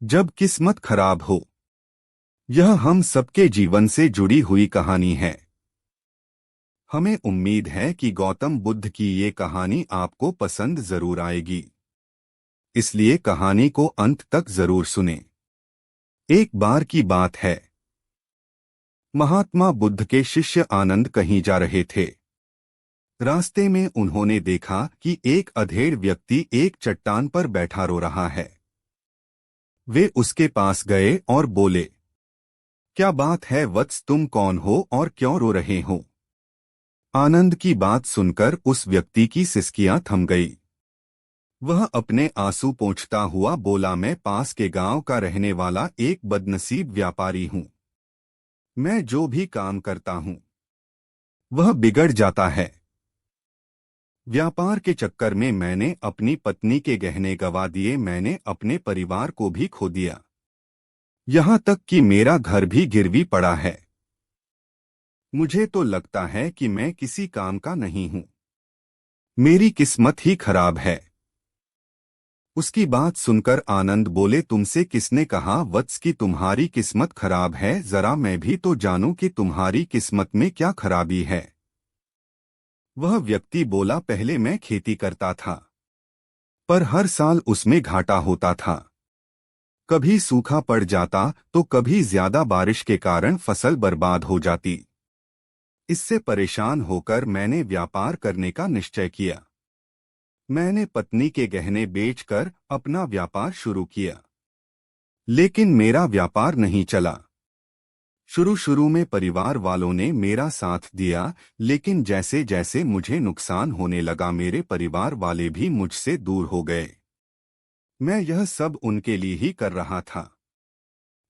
जब किस्मत खराब हो। यह हम सबके जीवन से जुड़ी हुई कहानी है। हमें उम्मीद है कि गौतम बुद्ध की ये कहानी आपको पसंद जरूर आएगी, इसलिए कहानी को अंत तक जरूर सुने। एक बार की बात है, महात्मा बुद्ध के शिष्य आनंद कहीं जा रहे थे। रास्ते में उन्होंने देखा कि एक अधेड़ व्यक्ति एक चट्टान पर बैठा रो रहा है। वे उसके पास गए और बोले, क्या बात है वत्स, तुम कौन हो और क्यों रो रहे हो? आनंद की बात सुनकर उस व्यक्ति की सिसकियां थम गई। वह अपने आंसू पोंछता हुआ बोला, मैं पास के गांव का रहने वाला एक बदनसीब व्यापारी हूं। मैं जो भी काम करता हूं वह बिगड़ जाता है। व्यापार के चक्कर में मैंने अपनी पत्नी के गहने गंवा दिए, मैंने अपने परिवार को भी खो दिया, यहां तक कि मेरा घर भी गिरवी पड़ा है। मुझे तो लगता है कि मैं किसी काम का नहीं हूं। मेरी किस्मत ही खराब है। उसकी बात सुनकर आनंद बोले, तुमसे किसने कहा वत्स कि तुम्हारी किस्मत खराब है? जरा मैं भी तो जानूं कि तुम्हारी किस्मत में क्या खराबी है। वह व्यक्ति बोला, पहले मैं खेती करता था, पर हर साल उसमें घाटा होता था। कभी सूखा पड़ जाता तो कभी ज्यादा बारिश के कारण फसल बर्बाद हो जाती। इससे परेशान होकर मैंने व्यापार करने का निश्चय किया। मैंने पत्नी के गहने बेचकर अपना व्यापार शुरू किया, लेकिन मेरा व्यापार नहीं चला। शुरू शुरू में परिवार वालों ने मेरा साथ दिया, लेकिन जैसे जैसे मुझे नुकसान होने लगा मेरे परिवार वाले भी मुझसे दूर हो गए। मैं यह सब उनके लिए ही कर रहा था,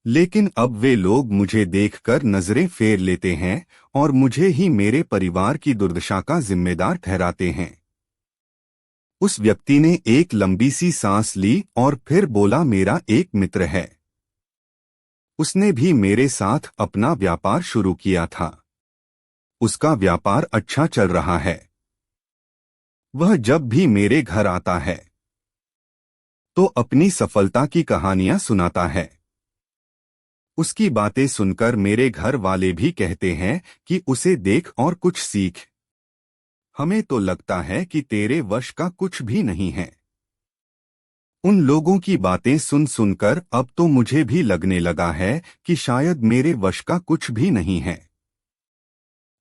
लेकिन अब वे लोग मुझे देखकर नजरें फेर लेते हैं और मुझे ही मेरे परिवार की दुर्दशा का जिम्मेदार ठहराते हैं। उस व्यक्ति ने एक लंबी सी सांस ली और फिर बोला, मेरा एक मित्र है, उसने भी मेरे साथ अपना व्यापार शुरू किया था। उसका व्यापार अच्छा चल रहा है। वह जब भी मेरे घर आता है तो अपनी सफलता की कहानियां सुनाता है। उसकी बातें सुनकर मेरे घर वाले भी कहते हैं कि उसे देख और कुछ सीख। हमें तो लगता है कि तेरे वश का कुछ भी नहीं है। उन लोगों की बातें सुन सुनकर अब तो मुझे भी लगने लगा है कि शायद मेरे वश का कुछ भी नहीं है।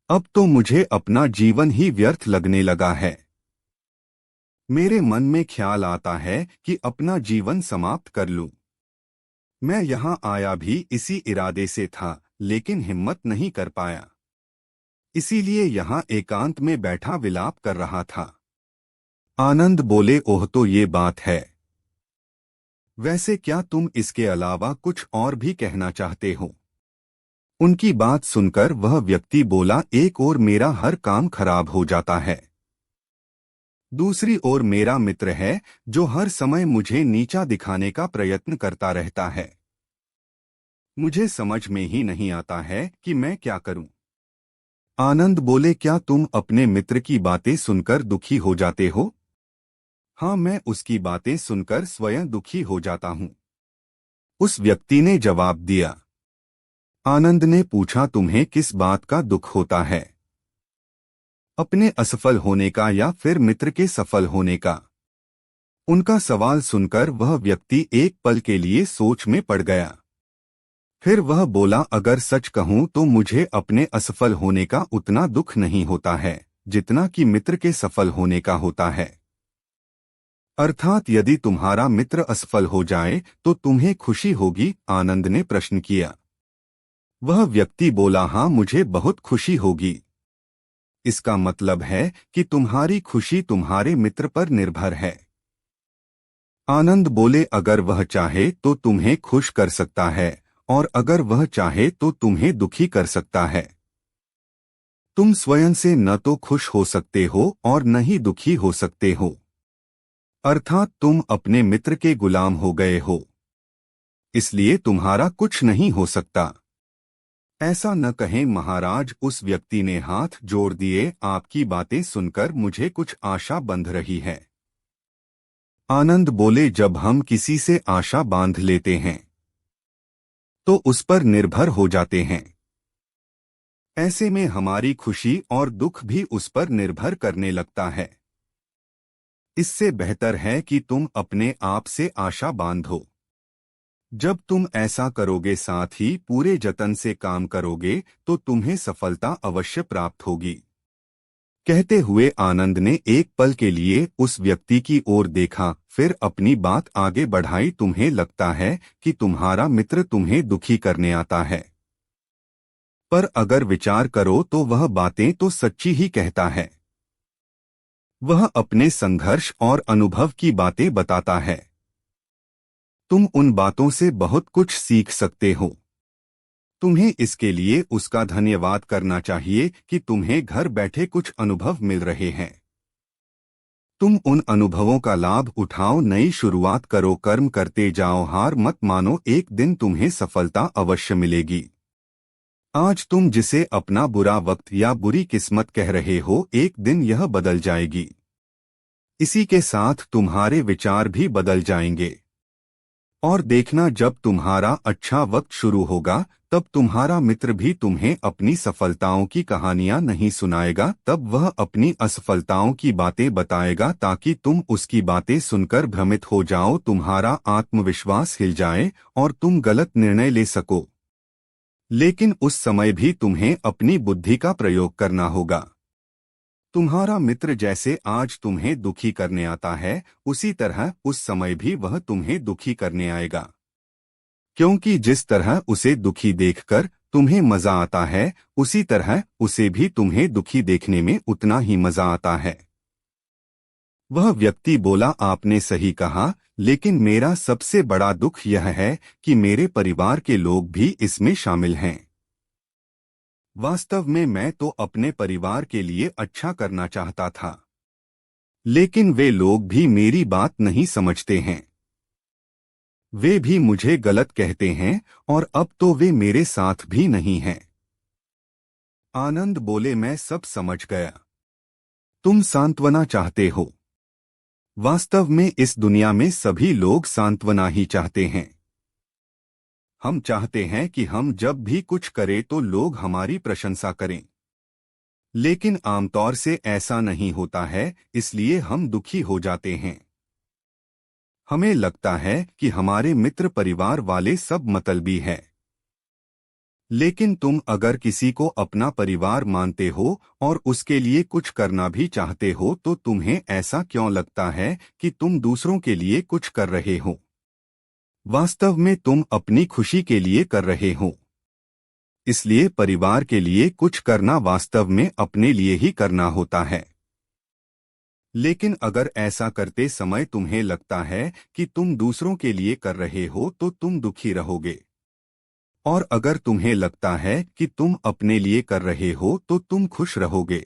अब तो मुझे अपना जीवन ही व्यर्थ लगने लगा है। मेरे मन में ख्याल आता है कि अपना जीवन समाप्त कर लूं। मैं यहाँ आया भी इसी इरादे से था, लेकिन हिम्मत नहीं कर पाया। इसीलिए यहाँ एकांत में बैठा विलाप कर रहा था। आनंद बोले, ओह तो ये बात है। वैसे क्या तुम इसके अलावा कुछ और भी कहना चाहते हो? उनकी बात सुनकर वह व्यक्ति बोला, एक ओर मेरा हर काम खराब हो जाता है, दूसरी ओर मेरा मित्र है जो हर समय मुझे नीचा दिखाने का प्रयत्न करता रहता है। मुझे समझ में ही नहीं आता है कि मैं क्या करूं। आनंद बोले, क्या तुम अपने मित्र की बातें सुनकर दुखी हो जाते हो? हाँ, मैं उसकी बातें सुनकर स्वयं दुखी हो जाता हूं, उस व्यक्ति ने जवाब दिया। आनंद ने पूछा, तुम्हें किस बात का दुख होता है? अपने असफल होने का या फिर मित्र के सफल होने का? उनका सवाल सुनकर वह व्यक्ति एक पल के लिए सोच में पड़ गया। फिर वह बोला, अगर सच कहूं तो मुझे अपने असफल होने का उतना दुख नहीं होता है जितना कि मित्र के सफल होने का होता है। अर्थात यदि तुम्हारा मित्र असफल हो जाए तो तुम्हें खुशी होगी? आनंद ने प्रश्न किया। वह व्यक्ति बोला, हाँ, मुझे बहुत खुशी होगी। इसका मतलब है कि तुम्हारी खुशी तुम्हारे मित्र पर निर्भर है। आनंद बोले, अगर वह चाहे तो तुम्हें खुश कर सकता है और अगर वह चाहे तो तुम्हें दुखी कर सकता है। तुम स्वयं से न तो खुश हो सकते हो और न ही दुखी हो सकते हो। अर्थात तुम अपने मित्र के गुलाम हो गए हो, इसलिए तुम्हारा कुछ नहीं हो सकता। ऐसा न कहें महाराज, उस व्यक्ति ने हाथ जोड़ दिए, आपकी बातें सुनकर मुझे कुछ आशा बंध रही है। आनंद बोले, जब हम किसी से आशा बांध लेते हैं तो उस पर निर्भर हो जाते हैं। ऐसे में हमारी खुशी और दुख भी उस पर निर्भर करने लगता है। इससे बेहतर है कि तुम अपने आप से आशा बांधो। जब तुम ऐसा करोगे, साथ ही पूरे जतन से काम करोगे, तो तुम्हें सफलता अवश्य प्राप्त होगी। कहते हुए आनंद ने एक पल के लिए उस व्यक्ति की ओर देखा, फिर अपनी बात आगे बढ़ाई। तुम्हें लगता है कि तुम्हारा मित्र तुम्हें दुखी करने आता है, पर अगर विचार करो तो वह बातें तो सच्ची ही कहता है। वह अपने संघर्ष और अनुभव की बातें बताता है। तुम उन बातों से बहुत कुछ सीख सकते हो। तुम्हें इसके लिए उसका धन्यवाद करना चाहिए कि तुम्हें घर बैठे कुछ अनुभव मिल रहे हैं। तुम उन अनुभवों का लाभ उठाओ, नई शुरुआत करो, कर्म करते जाओ, हार मत मानो, एक दिन तुम्हें सफलता अवश्य मिलेगी। आज तुम जिसे अपना बुरा वक्त या बुरी किस्मत कह रहे हो, एक दिन यह बदल जाएगी। इसी के साथ तुम्हारे विचार भी बदल जाएंगे। और देखना, जब तुम्हारा अच्छा वक्त शुरू होगा, तब तुम्हारा मित्र भी तुम्हें अपनी सफलताओं की कहानियां नहीं सुनाएगा, तब वह अपनी असफलताओं की बातें बताएगा, ताकि तुम उसकी बातें सुनकर भ्रमित हो जाओ, तुम्हारा आत्मविश्वास हिल जाए और तुम गलत निर्णय ले सको। लेकिन उस समय भी तुम्हें अपनी बुद्धि का प्रयोग करना होगा। तुम्हारा मित्र जैसे आज तुम्हें दुखी करने आता है, उसी तरह उस समय भी वह तुम्हें दुखी करने आएगा। क्योंकि जिस तरह उसे दुखी देखकर तुम्हें मजा आता है, उसी तरह उसे भी तुम्हें दुखी देखने में उतना ही मजा आता है। वह व्यक्ति बोला, आपने सही कहा, लेकिन मेरा सबसे बड़ा दुख यह है कि मेरे परिवार के लोग भी इसमें शामिल हैं। वास्तव में मैं तो अपने परिवार के लिए अच्छा करना चाहता था, लेकिन वे लोग भी मेरी बात नहीं समझते हैं। वे भी मुझे गलत कहते हैं और अब तो वे मेरे साथ भी नहीं हैं। आनंद बोले, मैं सब समझ गया। तुम सांत्वना चाहते हो। वास्तव में इस दुनिया में सभी लोग सांत्वना ही चाहते हैं। हम चाहते हैं कि हम जब भी कुछ करें तो लोग हमारी प्रशंसा करें, लेकिन आमतौर से ऐसा नहीं होता है, इसलिए हम दुखी हो जाते हैं। हमें लगता है कि हमारे मित्र परिवार वाले सब मतलबी हैं। लेकिन तुम अगर किसी को अपना परिवार मानते हो और उसके लिए कुछ करना भी चाहते हो, तो तुम्हें ऐसा क्यों लगता है कि तुम दूसरों के लिए कुछ कर रहे हो? वास्तव में तुम अपनी खुशी के लिए कर रहे हो। इसलिए परिवार के लिए कुछ करना वास्तव में अपने लिए ही करना होता है। लेकिन अगर ऐसा करते समय तुम्हें लगता है कि तुम दूसरों के लिए कर रहे हो, तो तुम दुखी रहोगे। और अगर तुम्हें लगता है कि तुम अपने लिए कर रहे हो, तो तुम खुश रहोगे।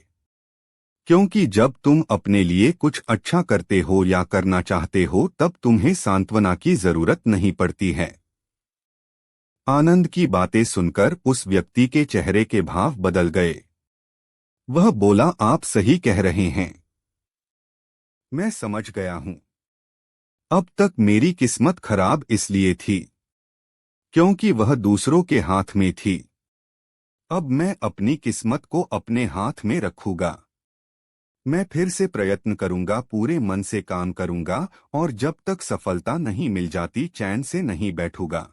क्योंकि जब तुम अपने लिए कुछ अच्छा करते हो या करना चाहते हो, तब तुम्हें सांत्वना की जरूरत नहीं पड़ती है। आनंद की बातें सुनकर उस व्यक्ति के चेहरे के भाव बदल गए। वह बोला, आप सही कह रहे हैं। मैं समझ गया हूं। अब तक मेरी किस्मत खराब इसलिए थी क्योंकि वह दूसरों के हाथ में थी। अब मैं अपनी किस्मत को अपने हाथ में रखूंगा। मैं फिर से प्रयत्न करूंगा, पूरे मन से काम करूंगा, और जब तक सफलता नहीं मिल जाती चैन से नहीं बैठूंगा।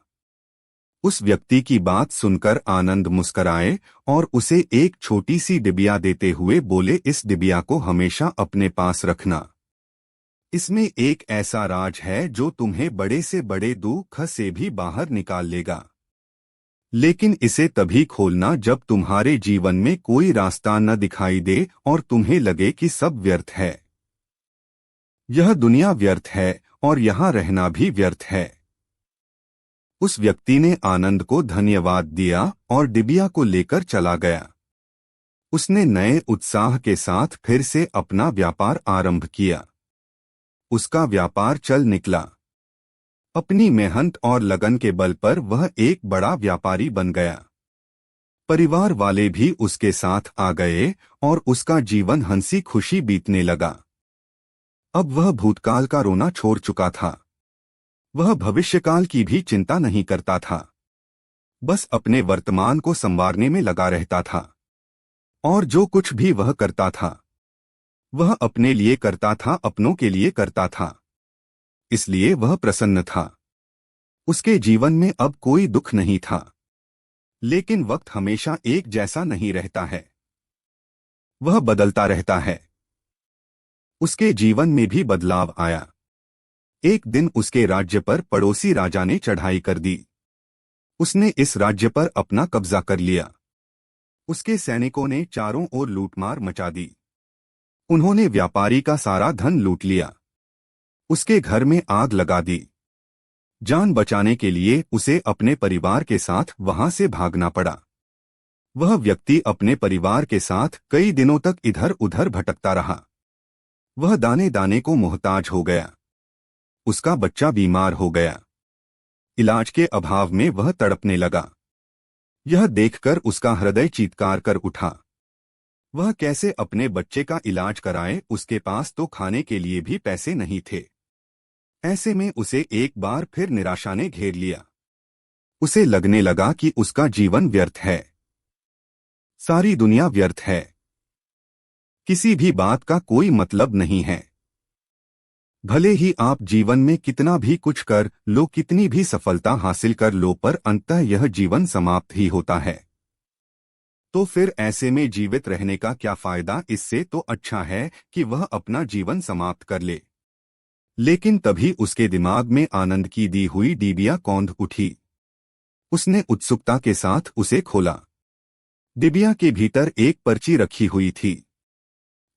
उस व्यक्ति की बात सुनकर आनंद मुस्कराए और उसे एक छोटी सी डिबिया देते हुए बोले, इस डिबिया को हमेशा अपने पास रखना। इसमें एक ऐसा राज है जो तुम्हें बड़े से बड़े दुख से भी बाहर निकाल लेगा। लेकिन इसे तभी खोलना जब तुम्हारे जीवन में कोई रास्ता न दिखाई दे और तुम्हें लगे कि सब व्यर्थ है। यह दुनिया व्यर्थ है और यहाँ रहना भी व्यर्थ है। उस व्यक्ति ने आनंद को धन्यवाद दिया और डिबिया को लेकर चला गया। उसने नए उत्साह के साथ फिर से अपना व्यापार आरंभ किया। उसका व्यापार चल निकला। अपनी मेहनत और लगन के बल पर वह एक बड़ा व्यापारी बन गया। परिवार वाले भी उसके साथ आ गए और उसका जीवन हंसी खुशी बीतने लगा। अब वह भूतकाल का रोना छोड़ चुका था। वह भविष्यकाल की भी चिंता नहीं करता था, बस अपने वर्तमान को संवारने में लगा रहता था। और जो कुछ भी वह करता था वह अपने लिए करता था, अपनों के लिए करता था, इसलिए वह प्रसन्न था। उसके जीवन में अब कोई दुख नहीं था। लेकिन वक्त हमेशा एक जैसा नहीं रहता है, वह बदलता रहता है। उसके जीवन में भी बदलाव आया। एक दिन उसके राज्य पर पड़ोसी राजा ने चढ़ाई कर दी। उसने इस राज्य पर अपना कब्जा कर लिया। उसके सैनिकों ने चारों ओर लूटमार मचा दी। उन्होंने व्यापारी का सारा धन लूट लिया। उसके घर में आग लगा दी। जान बचाने के लिए उसे अपने परिवार के साथ वहां से भागना पड़ा। वह व्यक्ति अपने परिवार के साथ कई दिनों तक इधर उधर भटकता रहा। वह दाने दाने को मोहताज हो गया। उसका बच्चा बीमार हो गया। इलाज के अभाव में वह तड़पने लगा। यह देखकर उसका हृदय चीत्कार कर उठा। वह कैसे अपने बच्चे का इलाज कराए, उसके पास तो खाने के लिए भी पैसे नहीं थे। ऐसे में उसे एक बार फिर निराशा ने घेर लिया। उसे लगने लगा कि उसका जीवन व्यर्थ है, सारी दुनिया व्यर्थ है, किसी भी बात का कोई मतलब नहीं है। भले ही आप जीवन में कितना भी कुछ कर लो, कितनी भी सफलता हासिल कर लो, पर अंततः यह जीवन समाप्त ही होता है। तो फिर ऐसे में जीवित रहने का क्या फायदा? इससे तो अच्छा है कि वह अपना जीवन समाप्त कर ले। लेकिन तभी उसके दिमाग में आनंद की दी हुई डिबिया कौंध उठी। उसने उत्सुकता के साथ उसे खोला। डिबिया के भीतर एक पर्ची रखी हुई थी।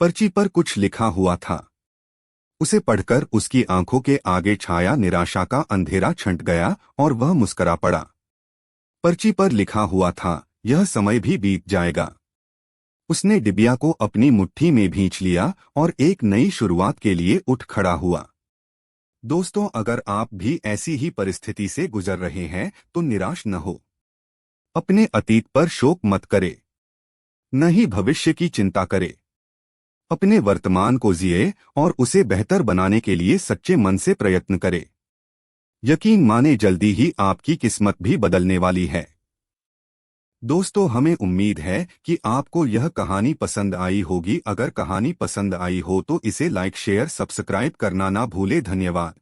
पर्ची पर कुछ लिखा हुआ था। उसे पढ़कर उसकी आंखों के आगे छाया निराशा का अंधेरा छंट गया और वह मुस्करा पड़ा। पर्ची पर लिखा हुआ था, यह समय भी बीत जाएगा। उसने डिबिया को अपनी मुट्ठी में भींच लिया और एक नई शुरुआत के लिए उठ खड़ा हुआ। दोस्तों, अगर आप भी ऐसी ही परिस्थिति से गुजर रहे हैं तो निराश न हो। अपने अतीत पर शोक मत करे, न ही भविष्य की चिंता करे। अपने वर्तमान को जिए और उसे बेहतर बनाने के लिए सच्चे मन से प्रयत्न करे। यकीन माने, जल्दी ही आपकी किस्मत भी बदलने वाली है। दोस्तों, हमें उम्मीद है कि आपको यह कहानी पसंद आई होगी। अगर कहानी पसंद आई हो तो इसे लाइक, शेयर, सब्सक्राइब करना ना भूले। धन्यवाद।